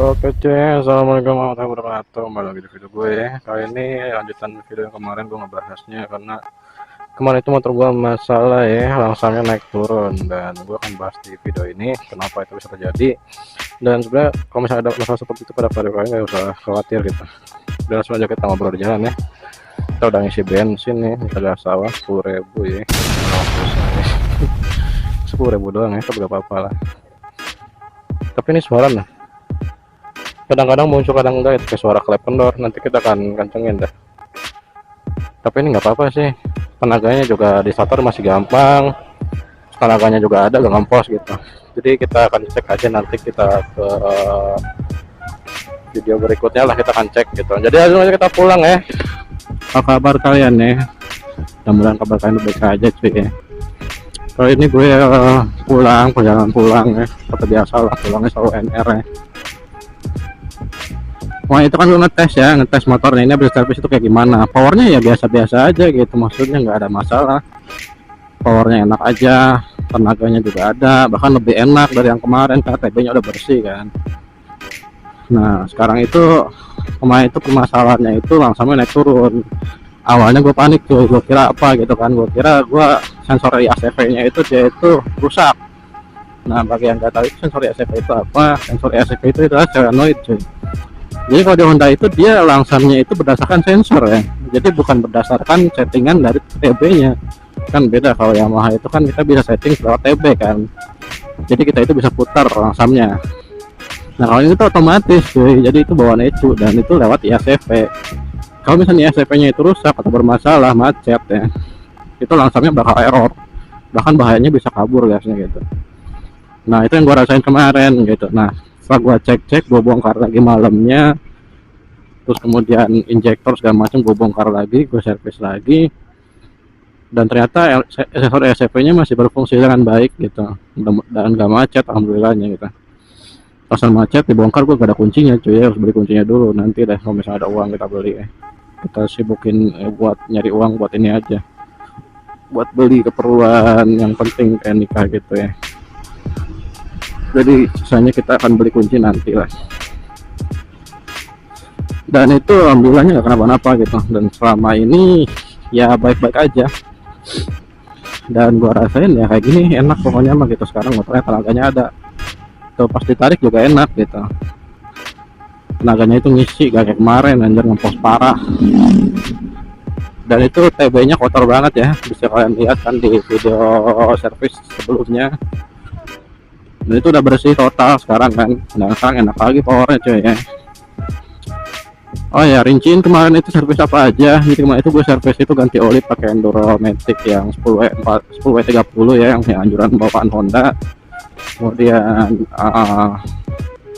Oke cuy, assalamualaikum warahmatullahi wabarakatuh. Kembali lagi di video gue ya. Kali ini lanjutan video yang kemarin gue ngebahasnya, karena kemarin itu motor gue masalah ya, langsungnya naik turun, dan gue akan bahas di video ini kenapa itu bisa terjadi. Dan sebenarnya kalau misalnya ada masalah seperti itu pada kalian nggak usah khawatir gitu. Dan langsung aja kita ngobrol di jalan ya. Kita udah ngisi bensin nih, kita gas sawah 10.000 ya. 10.000 doang ya, itu berapa apa lah. Tapi ini suara nih kadang-kadang muncul, kadang enggak, itu kayak suara klep kendor. Nanti kita akan kencengin dah, tapi ini nggak apa-apa sih, tenaganya juga di starter masih gampang, tenaganya juga ada, gak ngempos gitu. Jadi kita akan cek aja, nanti kita ke video berikutnya lah kita akan cek gitu. Jadi langsung aja kita pulang ya. Apa kabar kalian ya? Mudah-mudahan kabar kalian baik aja cuy ya. Kali ini gue pulang, perjalanan pulang ya, seperti biasa lah, pulangnya selalu NR ya. Wah itu kan lu ngetes ya, ngetes motornya ini habis servis itu kayak gimana. Powernya ya biasa-biasa aja gitu, maksudnya nggak ada masalah, powernya enak aja, tenaganya juga ada, bahkan lebih enak dari yang kemarin karena TB nya udah bersih kan. Nah sekarang itu, kemarin itu permasalahannya itu langsungnya naik turun. Awalnya gue panik tuh, gue kira apa gitu kan, gue kira gue sensor ACV nya itu dia itu rusak. Nah bagi yang nggak tahu itu sensor ACV itu apa, sensor ACV itu adalah solenoid cuy. Jadi kalau di Honda itu dia langsungnya itu berdasarkan sensor ya, jadi bukan berdasarkan settingan dari TB nya kan. Beda kalau Yamaha itu kan kita bisa setting lewat TB kan, jadi kita itu bisa putar langsungnya. Nah kalau ini tuh otomatis cuy, jadi itu bawaan ECU dan itu lewat IACV. Kalau misalnya IACV nya itu rusak atau bermasalah, macet ya, itu langsungnya bakal error, bahkan bahayanya bisa kabur gasnya gitu. Nah itu yang gua rasain kemarin gitu. Nah setelah gua cek gua bongkar lagi malamnya, terus kemudian injektor segala macam gua bongkar lagi, gua servis lagi, dan ternyata sensor ECV nya masih berfungsi dengan baik gitu, dan gak macet alhamdulillahnya gitu. Pasal macet dibongkar gua gak ada kuncinya cuy, harus beli kuncinya dulu. Nanti deh kalau misalnya ada uang kita beli ya, kita sibukin buat nyari uang buat ini aja, buat beli keperluan yang penting kayak nikah gitu ya. Jadi sisanya kita akan beli kunci nanti lah. Dan itu alhamdulillahnya gak kenapa-napa gitu, dan selama ini ya baik-baik aja. Dan gua rasain ya kayak gini enak pokoknya mah gitu. Sekarang motornya tenaganya ada tuh, pas ditarik juga enak gitu, tenaganya itu ngisi gak kayak kemarin anjir, ngempos parah. Dan itu TB nya kotor banget ya, bisa kalian lihat kan di video servis sebelumnya. Dan itu udah bersih total sekarang kan. Nah sekarang enak lagi powernya cuy ya. Oh ya, rinciin kemarin itu servis apa aja. Jadi kemarin itu gue servis itu ganti oli pakai Enduromatic yang 10W30 ya, yang anjuran bawaan Honda. Kemudian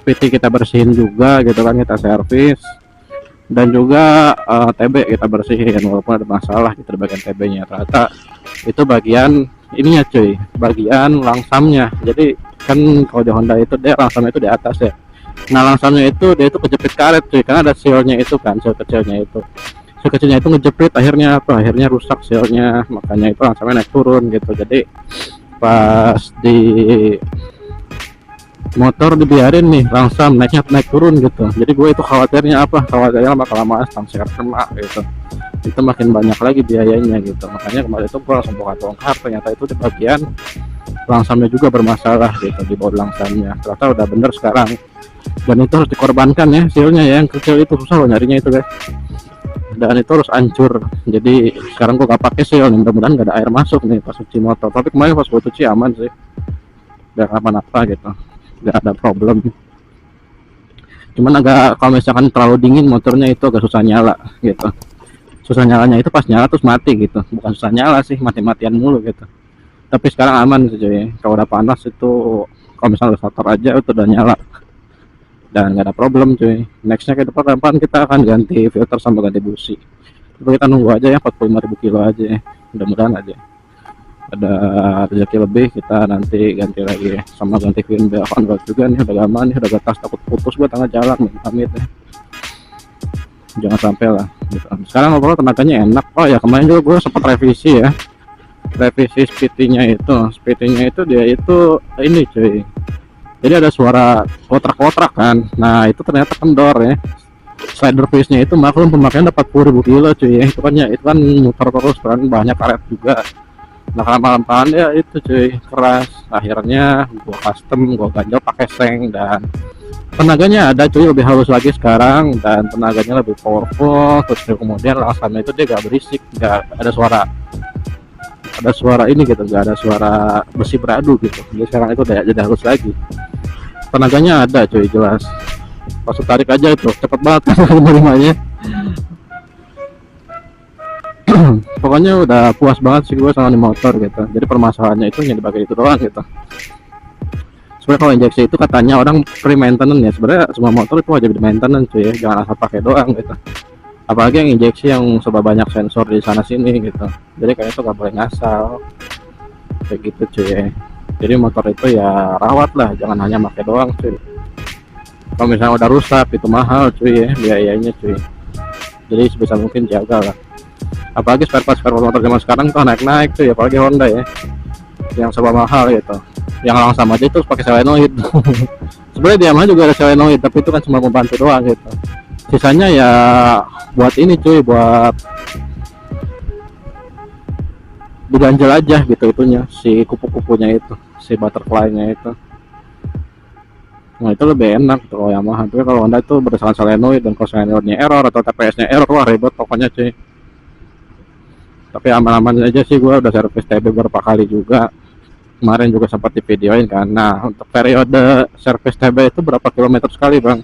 PT kita bersihin juga gitu kan, kita servis. Dan juga TB kita bersihin walaupun ada masalah gitu di bagian TB nya. Ternyata itu bagian ininya cuy, bagian langsamnya. Jadi kan kalau di Honda itu dia langsamnya itu di atas ya. Nah langsamnya itu dia itu kejepit karet cuy, karena ada sealnya itu kan, seal kecilnya itu. Seal kecilnya itu ngejepit, akhirnya apa? Akhirnya rusak sealnya, makanya itu langsamnya naik turun gitu. Jadi pas di motor dibiarin nih langsam naik turun gitu. Jadi gue itu khawatirnya apa? Khawatirnya lama-kelamaan stang sekat kena gitu. Itu makin banyak lagi biayanya gitu. Makanya kemarin itu gue langsung buka bongkar, ternyata itu di bagian langsamnya juga bermasalah gitu, di baut langsamnya. Ternyata udah bener sekarang, dan itu harus dikorbankan ya sealnya ya, yang kecil itu susah loh nyarinya itu guys, dan itu harus hancur. Jadi sekarang gue gak pakai seal, mudah-mudahan gak ada air masuk nih pas cuci motor. Tapi kemarin pas gue cuci aman sih, gak apa-apa gitu, gak ada problem. Cuman agak, kalau misalkan terlalu dingin motornya itu agak susah nyala gitu. Susah nyalanya itu pas nyala terus mati gitu, bukan susah nyala sih, mati-matian mulu gitu. Tapi sekarang aman sih cuy, kalau udah panas itu, kalau misalnya starter aja itu udah nyala dan gak ada problem cuy. Nextnya ke depan kita akan ganti filter sama ganti busi. Tapi kita nunggu aja ya, 45.000 kilo aja ya, mudah-mudahan aja ada rezeki lebih kita nanti ganti lagi ya. Sama ganti film belakang juga nih, udah lama nih, udah gatas takut putus buat tengah jalan, amit ya, jangan sampai lah gitu. Sekarang ngobrol tenaganya enak. Oh ya kemarin juga gue sempat revisi ya, revisi speednya itu dia itu ini cuy, jadi ada suara kotak-kotak kan. Nah itu ternyata kendor ya, slider piece nya itu maklum pemakaian dapat 40.000 kilo cuy ya. Itu kan muter terus kan, banyak karet juga. Nah lama-lamaan ya itu cuy keras, akhirnya gua custom, gua ganjel pakai seng, dan tenaganya ada cuy, lebih halus lagi sekarang, dan tenaganya lebih powerful. Terus kemudian langsungnya itu dia gak berisik, gak ada suara ini gitu, gak ada suara besi beradu gitu. Jadi sekarang itu udah jadi halus lagi, tenaganya ada cuy, jelas. Pas tarik aja itu cepet banget menerimanya. Pokoknya udah puas banget sih gue sama di motor gitu. Jadi permasalahannya itu hanya dipakai itu doang gitu. Sebenarnya kalau injeksi itu katanya orang free maintenance ya, sebenarnya semua motor itu wajib di maintenance cuy ya, jangan asal pakai doang gitu. Apalagi yang injeksi yang serba banyak sensor di sana sini gitu, jadi kayaknya itu gak boleh ngasal kayak gitu cuy ya. Jadi motor itu ya rawat lah, jangan hanya pakai doang cuy. Kalau misalnya udah rusak itu mahal cuy ya biayanya cuy, jadi sebisa mungkin jaga lah. Apalagi spare part motor zaman sekarang tuh naik tuh ya, apalagi Honda ya yang serba mahal gitu. Yang langsam aja itu pakai solenoid. Sebenarnya di Yamaha juga ada solenoid, tapi itu kan cuma membantu doang gitu. Sisanya ya buat ini cuy, buat diganjel aja gitu itunya, si kupu-kupunya itu, si butterfly-nya itu. Nah itu lebih enak tuh kalau Yamaha. Tapi kalau Honda itu berdasarkan solenoid, dan kalau solenoidnya error atau TPS-nya error, wah ribet pokoknya cuy. Tapi aman-aman aja sih, gua udah servis TB beberapa kali juga. Kemarin juga sempat di videoin kan. Nah untuk periode servis TB itu berapa kilometer sekali bang?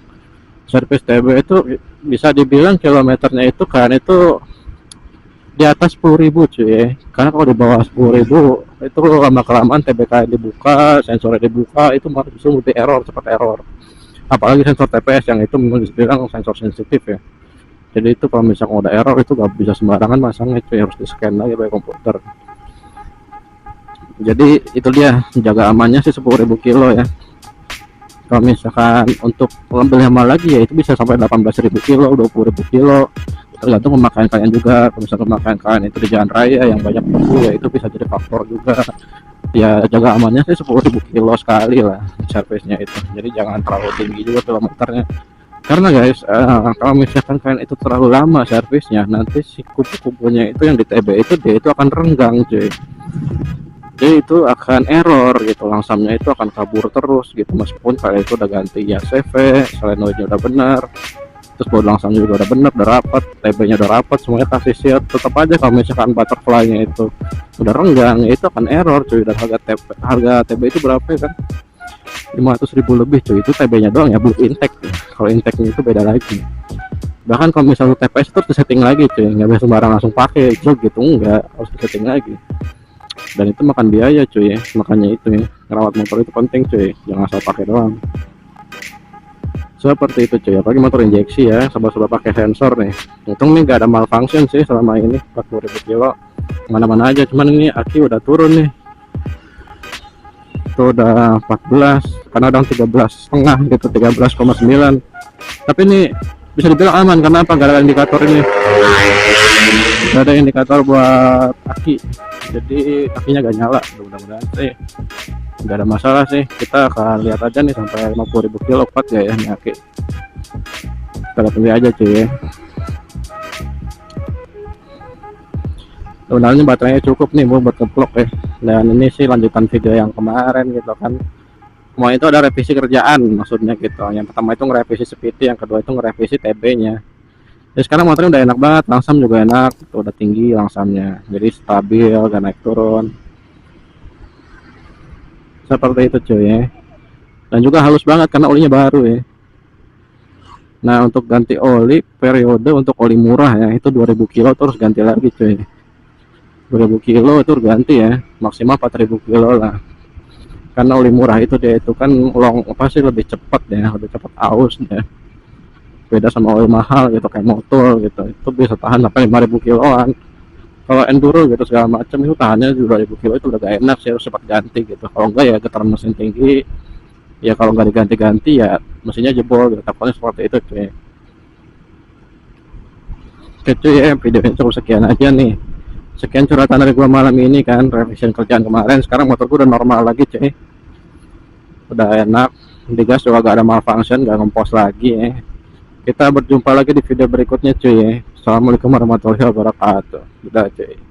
Servis TB itu bisa dibilang kilometernya itu kan itu di atas 10.000 cuy ya. Karena kalau di bawah 10.000 itu lama kelamaan TBK dibuka, sensornya dibuka, itu malah justru multi error, cepat error. Apalagi sensor TPS yang itu memang dibilang sensor sensitif ya. Jadi itu kalau misalnya udah error itu gak bisa sembarangan masangnya cuy, harus di scan lagi pakai komputer. Jadi itu dia, jaga amannya sih 10.000 kilo ya. Kalau misalkan untuk lebih lama lagi ya itu bisa sampai 18.000 kilo, 20.000 kilo, tergantung pemakaian kalian juga. Kalau misalkan pemakaian kalian itu di jalan raya yang banyak bumbu ya itu bisa jadi faktor juga. Ya jaga amannya sih 10.000 kilo sekali lah servisnya itu, jadi jangan terlalu tinggi juga kilometernya. Karena guys kalau misalkan kalian itu terlalu lama servisnya, nanti si kupu-kupunya itu yang di TB itu dia itu akan renggang cuy. Jadi itu akan error gitu, langsamnya itu akan kabur terus gitu, meskipun kalian itu udah ganti ya CV, solenoidnya udah benar, terus baut langsamnya juga udah benar, udah rapat, TB nya udah rapat, semuanya kasih siap, tetap aja kalau misalkan butterfly nya itu udah renggang itu akan error cuy. Dan harga TB itu berapa ya kan, 500.000 lebih cuy, itu TB nya doang ya, belum intake. Kalau intake nya itu beda lagi. Bahkan kalau misalnya TPS itu harus disetting lagi cuy, nggak bisa sembarang langsung pakai jog gitu, enggak, harus disetting lagi. Dan itu makan biaya cuy ya, makanya itu ya, ngerawat motor itu penting cuy, jangan asal pakai doang. Seperti itu cuy, apalagi motor injeksi ya, coba pakai sensor nih. Untung nih gak ada malfunction sih selama ini. 40.000 kilo mana-mana aja, cuman ini aki udah turun nih, itu udah 14, karena udah 13,5 gitu, 13,9. Tapi ini bisa dibilang aman, karena apa? Gak ada indikator ini, gak ada indikator buat aki, jadi akinya gak nyala. Mudah-mudahan sih gak ada masalah sih. Kita akan lihat aja nih sampai 50.000 kilo kuat ya ini aki, kita lihat aja cuy ya. Sebenarnya baterainya cukup nih buat ngeplok ya. Dan ini sih lanjutan video yang kemarin gitu kan, mau itu ada revisi kerjaan maksudnya gitu. Yang pertama itu ngerevisi speed, yang kedua itu ngerevisi TB nya. Jadi sekarang motornya udah enak banget, langsam juga enak, tuh udah tinggi langsamnya, jadi stabil, gak naik turun. Seperti itu cuy ya. Dan juga halus banget karena olinya baru ya. Nah untuk ganti oli, periode untuk oli murah ya itu 2000 kilo terus ganti lagi cuy. 2000 kilo itu ganti ya, maksimal 4000 kilo lah. Karena oli murah itu dia itu kan long apa sih, lebih cepat ya, lebih cepat aus ya. Beda sama oli mahal gitu kayak motor gitu, itu bisa tahan sampai 5000 kiloan. Kalau enduro gitu segala macam itu tahannya 2000 kilo, itu udah gak enak sih, harus cepat ganti gitu. Kalau enggak ya getaran mesin tinggi ya, kalau nggak diganti-ganti ya mesinnya jebol gitu. Takutnya seperti itu cuy. Oke cuy ya, videonya cukup sekian aja nih. Sekian curhatan dari gua malam ini kan, revision kerjaan kemarin. Sekarang motor gua udah normal lagi cuy, udah enak. digas juga gak ada malfunction, gak ngempos lagi ya. Kita berjumpa lagi di video berikutnya cuy ya. Assalamualaikum warahmatullahi wabarakatuh. Udah cuy.